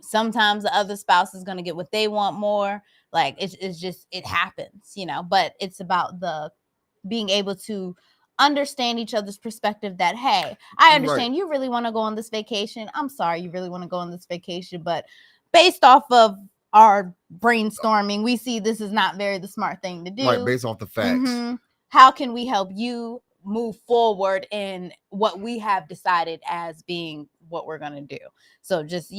Sometimes the other spouse is gonna get what they want more. It's just, it happens, but it's about being able to understand each other's perspective, that, hey, I understand you really want to go on this vacation. I'm sorry you really want to go on this vacation, but based off of our brainstorming, we see this is not the smart thing to do. Based off the facts. How can we help you move forward in what we have decided as being what we're going to do. So just,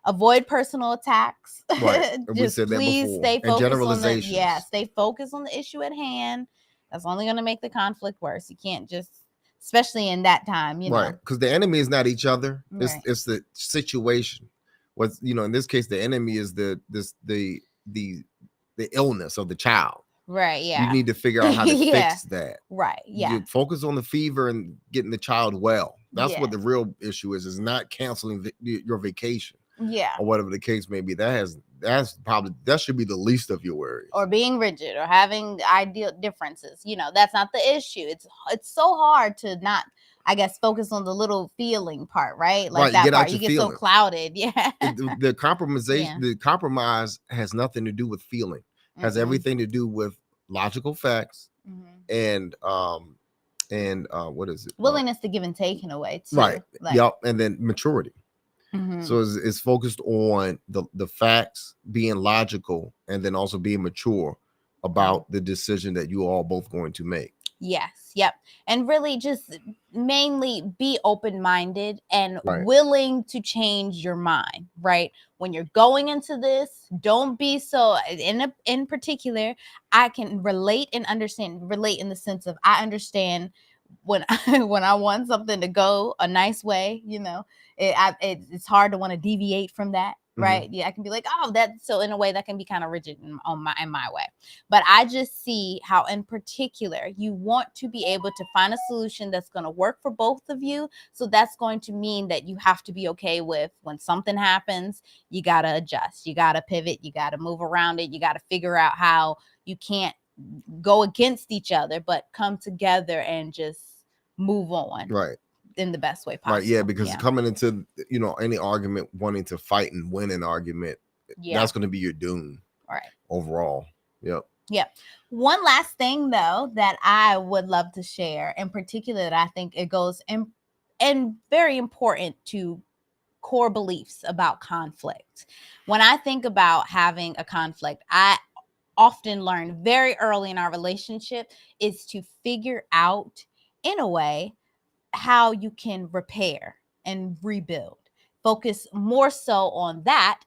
avoid personal attacks. Right. And we Just said that please before. stay And focused on generalizations. stay focused on the issue at hand. That's only going to make the conflict worse. You can't just, especially in that time, Right. Because the enemy is not each other. Right. It's the situation. What's, in this case, the enemy is the illness of the child. Right. You Yeah. need to figure out how to Yeah. fix that. Right. Yeah. You focus on the fever and getting the child well. That's what the Yes. real issue is not canceling your vacation Yeah. or whatever the case may be. That should be the least of your worries. Or being rigid or having ideal differences. That's not the issue. It's so hard to not, I guess, focus on the little feeling part, right? Like Right, that get out part. your You get feelings. so clouded. Yeah. The compromisation, Yeah. the compromise has nothing to do with feeling. Has everything to do with logical facts and what is it? Willingness to give and take in a way too. Right. Like, Yep. And then maturity. So it's focused on the facts, being logical, and then also being mature about the decision that you are all both going to make. Yes. Yep. And really just mainly be open-minded and Right. willing to change your mind, right? When you're going into this, don't be so in particular, I can relate in the sense of I understand when when I want something to go a nice way, it's hard to want to deviate from that, right? Yeah, I can be like, oh, that's so in a way that can be kind of rigid in my way. But I just see how in particular you want to be able to find a solution that's going to work for both of you. So that's going to mean that you have to be okay with when something happens, you got to adjust, you got to pivot, you got to move around it, you got to figure out how you can't go against each other, but come together and just move on. Right. In the best way possible. Right. Yeah. Because coming into, any argument, wanting to fight and win an argument, that's going to be your doom. Right. Overall. Yep. Yep. One last thing though, that I would love to share in particular, that I think it goes in and very important to core beliefs about conflict. When I think about having a conflict, I often learn very early in our relationship is to figure out in a way how you can repair and rebuild. Focus more so on that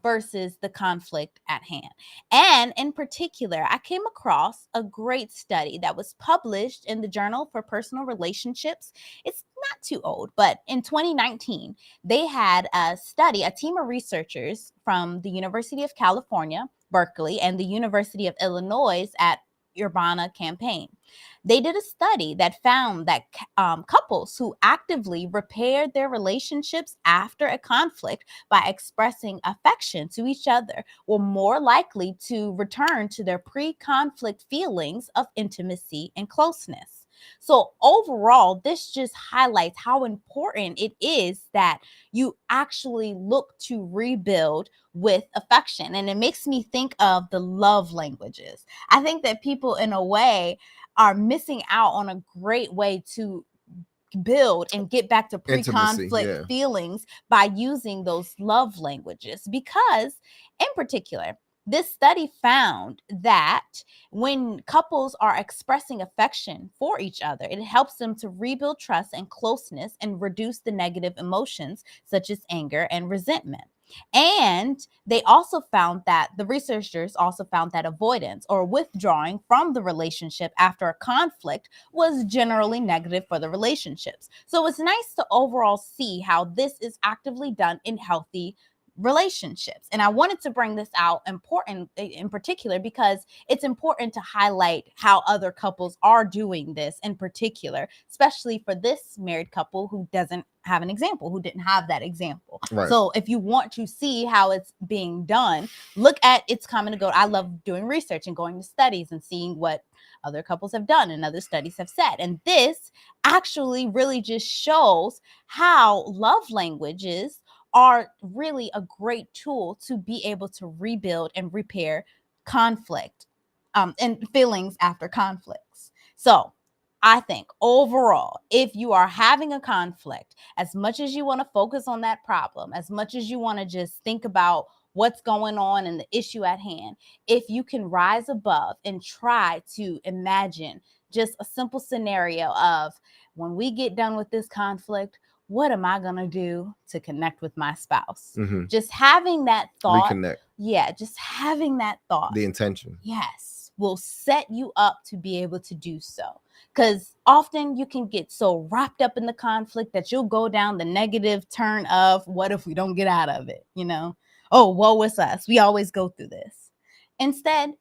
versus the conflict at hand. And in particular, I came across a great study that was published in the Journal for Personal Relationships. It's not too old, but in 2019, they had a team of researchers from the University of California, Berkeley, and the University of Illinois at Urbana-Champaign. They did a study that found that couples who actively repaired their relationships after a conflict by expressing affection to each other were more likely to return to their pre-conflict feelings of intimacy and closeness. So overall, this just highlights how important it is that you actually look to rebuild with affection. And it makes me think of the love languages. I think that people, in a way, are missing out on a great way to build and get back to pre-conflict feelings by using those love languages. Because in particular, this study found that when couples are expressing affection for each other, it helps them to rebuild trust and closeness and reduce the negative emotions such as anger and resentment. And they also found that the researchers also found that avoidance or withdrawing from the relationship after a conflict was generally negative for the relationships. So it's nice to overall see how this is actively done in healthy relationships. And I wanted to bring this out in particular because it's important to highlight how other couples are doing this in particular, especially for this married couple who doesn't have an example, who didn't have that example. Right. So if you want to see how it's being done, look at It's Common to Go. I love doing research and going to studies and seeing what other couples have done and other studies have said. And this actually really just shows how love languages are really a great tool to be able to rebuild and repair conflict and feelings after conflicts. So I think overall, if you are having a conflict, as much as you want to focus on that problem, as much as you want to just think about what's going on and the issue at hand, if you can rise above and try to imagine just a simple scenario of when we get done with this conflict, what am I going to do to connect with my spouse? Mm-hmm. Just having that thought. Reconnect. Yeah, just having that thought. The intention. Yes, will set you up to be able to do so. Because often you can get so wrapped up in the conflict that you'll go down the negative turn of, what if we don't get out of it? You know, oh, woe is us. We always go through this. Instead,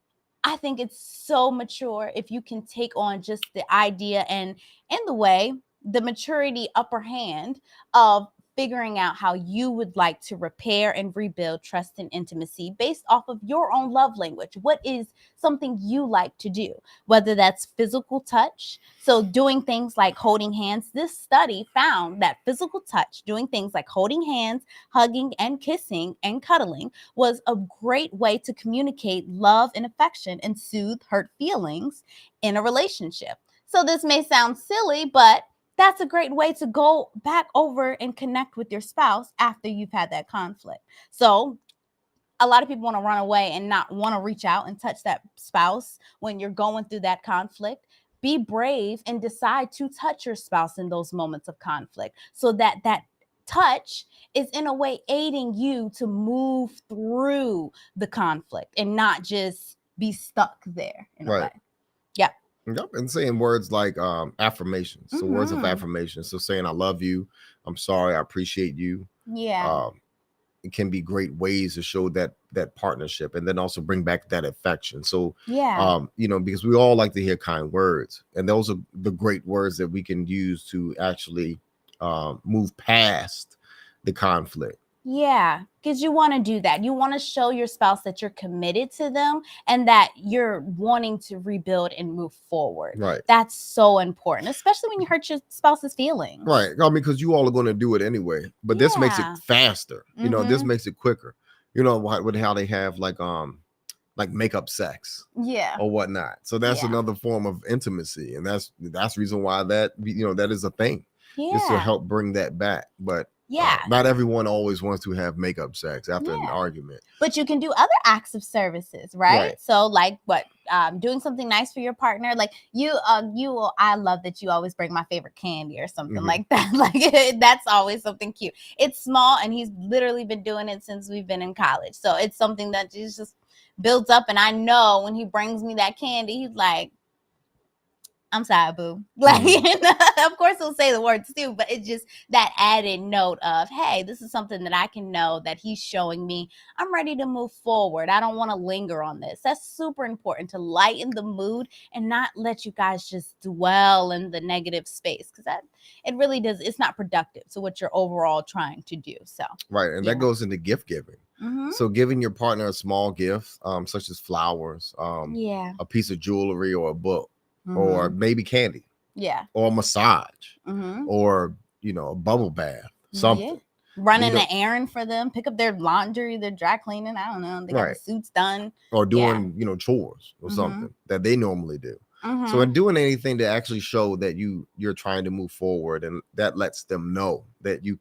I think it's so mature if you can take on just the idea and, in the way, the maturity upper hand of figuring out how you would like to repair and rebuild trust and intimacy based off of your own love language. What is something you like to do? Whether that's physical touch, so doing things like holding hands. This study found that physical touch, doing things like holding hands, hugging and kissing and cuddling, was a great way to communicate love and affection and soothe hurt feelings in a relationship. So this may sound silly, but that's a great way to go back over and connect with your spouse after you've had that conflict. So a lot of people want to run away and not want to reach out and touch that spouse when you're going through that conflict. Be brave and decide to touch your spouse in those moments of conflict, so that that touch is in a way aiding you to move through the conflict and not just be stuck there in a way. Yeah. Yep, and saying words like affirmations. So words of Mhm. affirmation. So saying I love you, I'm sorry, I appreciate you. Yeah. It can be great ways to show that partnership, and then also bring back that affection. So Yeah. because we all like to hear kind words, and those are the great words that we can use to actually move past the conflict. Yeah, because you want to do that. You want to show your spouse that you're committed to them and that you're wanting to rebuild and move forward. Right. That's so important, especially when you hurt your spouse's feelings. Right. I mean, because you all are going to do it anyway, but this makes it Yeah. faster. This Mhm. makes it quicker. With how they have like makeup sex Yeah. or whatnot. So that's Yeah. another form of intimacy, and that's the reason why that is a thing. Is to Yeah. help bring that back. But Yeah. not everyone always wants to have makeup sex after an Yeah. argument. But you can do other acts of services, right? Right. So like what? Doing something nice for your partner. Like I love that you always bring my favorite candy or something Mhm. like that. Like that's always something cute. It's small, and he's literally been doing it since we've been in college. So it's something that just builds up. And I know when he brings me that candy, he's like, I'm sorry, boo. Like, of course he'll say the words too, but it's just that added note of, hey, this is something that I can know that he's showing me. I'm ready to move forward. I don't want to linger on this. That's super important, to lighten the mood and not let you guys just dwell in the negative space, because it really does. It's not productive to what you're overall trying to do. So Right, and that goes into gift giving. Mhm. So giving your partner a small gift, such as flowers, Yeah. a piece of jewelry, or a book, Mhm. or maybe candy, Yeah. or a massage, Mhm. or a bubble bath, something. Running an errand for them, pick up their laundry, their dry cleaning. I don't know. They got the Right. suits done. Or Yeah. doing, chores or Mhm. something that they normally do. So Mhm. in doing anything to actually show that you're trying to move forward, and that lets them know that you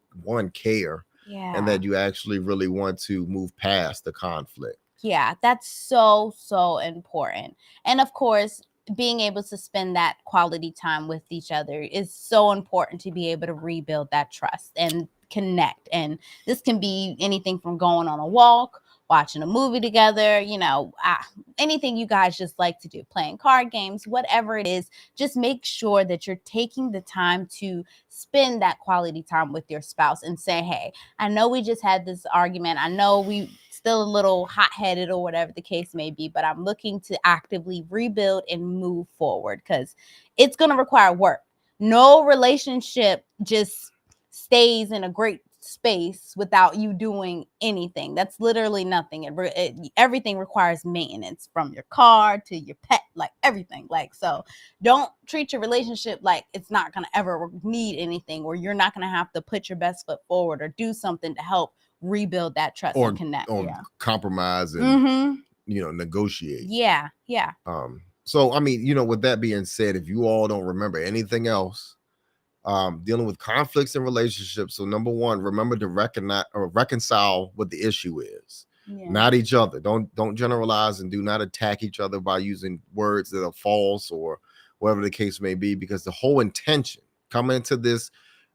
care, Yeah. and that you actually really want to move past the conflict. Yeah, that's so, so important. And of course, being able to spend that quality time with each other is so important to be able to rebuild that trust and connect. And this can be anything from going on a walk, watching a movie together, anything you guys just like to do, playing card games, whatever it is. Just make sure that you're taking the time to spend that quality time with your spouse and say, hey, I know we just had this argument. I know we still a little hot-headed or whatever the case may be, but I'm looking to actively rebuild and move forward, because it's going to require work. No relationship just stays in a great space without you doing anything. That's literally nothing. Everything requires maintenance, from your car to your pet, like everything. Like, so don't treat your relationship like it's not going to ever need anything, or you're not going to have to put your best foot forward or do something to help rebuild that trust and connect. Or compromise and Mm-hmm. negotiate. Yeah. So I mean, with that being said, if you all don't remember anything else, dealing with conflicts in relationships, so number one, remember to recognize or reconcile what the issue is. Yeah. Not each other. Don't generalize, and do not attack each other by using words that are false or whatever the case may be, because the whole intention coming into this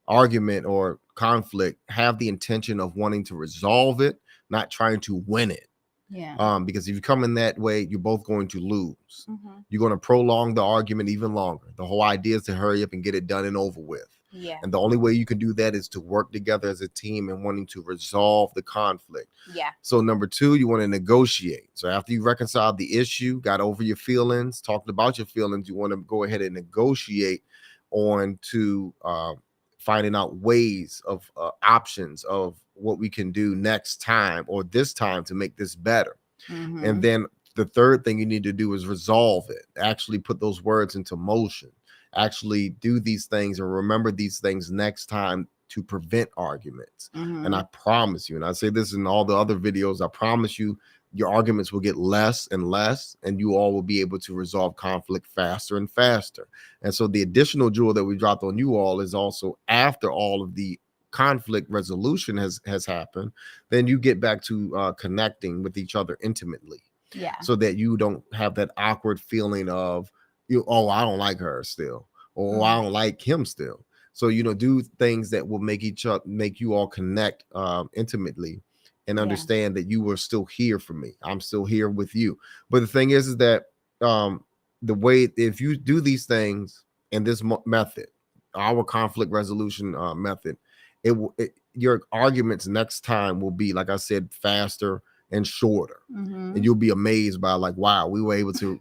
argument or conflict, have the intention of wanting to resolve it, not trying to win it. Yeah. Because if you come in that way, you're both going to lose. Mm-hmm. You're going to prolong the argument even longer. The whole idea is to hurry up and get it done and over with. Yeah. And the only way you can do that is to work together as a team and wanting to resolve the conflict. Yeah. So number 2, you want to negotiate. So after you reconciled the issue, got over your feelings, talked about your feelings, you want to go ahead and negotiate on to finding out ways of options of what we can do next time or this time to make this better. Mm-hmm. And then the third thing you need to do is resolve it. Actually put those words into motion. Actually do these things and remember these things next time to prevent arguments. Mm-hmm. And I promise you, and I say this in all the other videos, I promise you, your arguments will get less and less, and you all will be able to resolve conflict faster and faster. And so the additional jewel that we dropped on you all is also after all of the conflict resolution has happened, then you get back to connecting with each other intimately. Yeah. So that you don't have that awkward feeling of, oh, I don't like her still, or I don't like him still. So, do things that will make you all connect intimately and understand that you were still here for me. I'm still here with you. But the thing is that the way, if you do these things in this method, our conflict resolution method, your arguments next time will be, like I said, faster and shorter. Mm-hmm. And you'll be amazed by, like, wow, we were able to,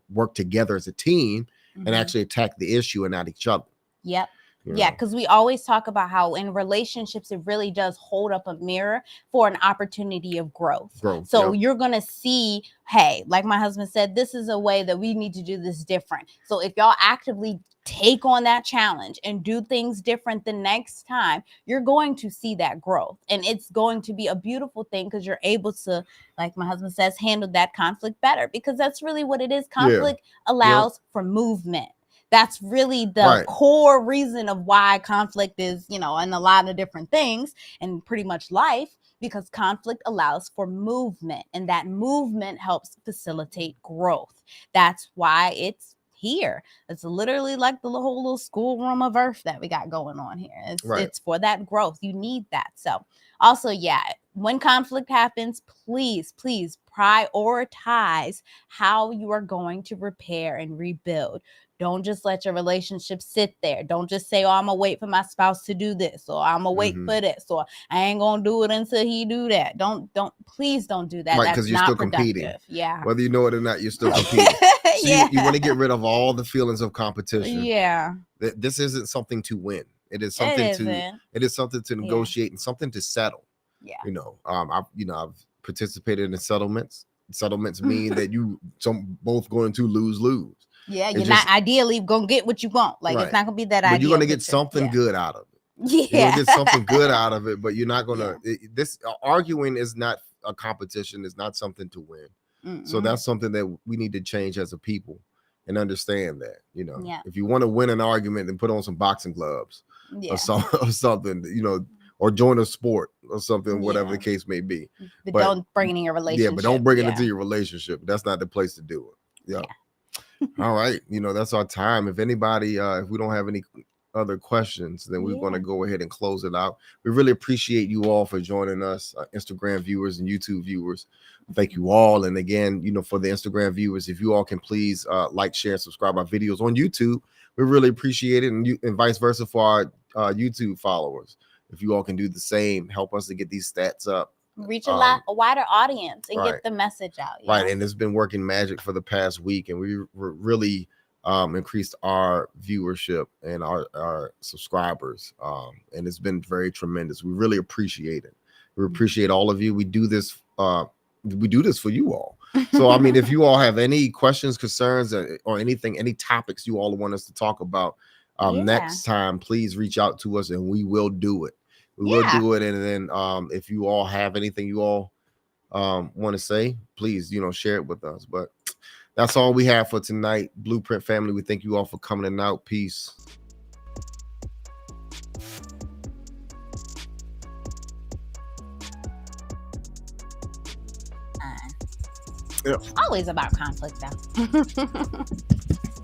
work together as a team and actually attack the issue and not each other. Yep. Yeah, because we always talk about how in relationships, it really does hold up a mirror for an opportunity of growth. So you're going to see, hey, like my husband said, this is a way that we need to do this different. So if y'all actively take on that challenge and do things different the next time, you're going to see that growth. And it's going to be a beautiful thing because you're able to, like my husband says, handle that conflict better, because that's really what it is. Conflict allows for movement. That's really the core reason of why conflict is, in a lot of different things and pretty much life, because conflict allows for movement, and that movement helps facilitate growth. That's why it's here. It's literally like the whole little schoolroom of earth that we got going on here. It's for that growth. You need that. So also, when conflict happens, please prioritize how you are going to repair and rebuild. Don't just let your relationship sit there. Don't just say, oh, I'm going to wait for my spouse to do this, or I'm going to wait for this, or I ain't going to do it until he do that. Please don't do that. Right, that's you're not still productive. competing. Yeah. Whether you know it or not, you're still competing. So you want to get rid of all the feelings of competition. Yeah. This isn't something to win. It is something to negotiate and something to settle. Yeah. I've participated in settlements. Settlements mean that both going to lose. Yeah, you're not ideally gonna get what you want. Like it's not gonna be that ideal. But you're gonna get something good out of it. Yeah, you're gonna get something good out of it. But you're not gonna. This arguing is not a competition. It's not something to win. Mm-mm. So that's something that we need to change as a people and understand that. If you want to win an argument, then put on some boxing gloves or something. Or join a sport or something, whatever the case may be. But don't bring it in your relationship. Yeah, but don't bring it into your relationship. That's not the place to do it. Yeah. All right. That's our time. If anybody, if we don't have any other questions, then we're going to go ahead and close it out. We really appreciate you all for joining us, Instagram viewers and YouTube viewers. Thank you all. And again, for the Instagram viewers, if you all can please like, share, and subscribe our videos on YouTube, we really appreciate it. And vice versa for our YouTube followers. If you all can do the same, help us to get these stats up. Reach a wider audience and get the message out. Right. And it's been working magic for the past week. And we really increased our viewership and our subscribers. And it's been very tremendous. We really appreciate it. We appreciate all of you. We do this for you all. So, I mean, if you all have any questions, concerns, or anything, any topics you all want us to talk about next time, please reach out to us and we will do it. We will do it. And then if you all have anything you all want to say, please, share it with us. But that's all we have for tonight. Blueprint family, we thank you all for coming out. Peace. Always about conflict, though.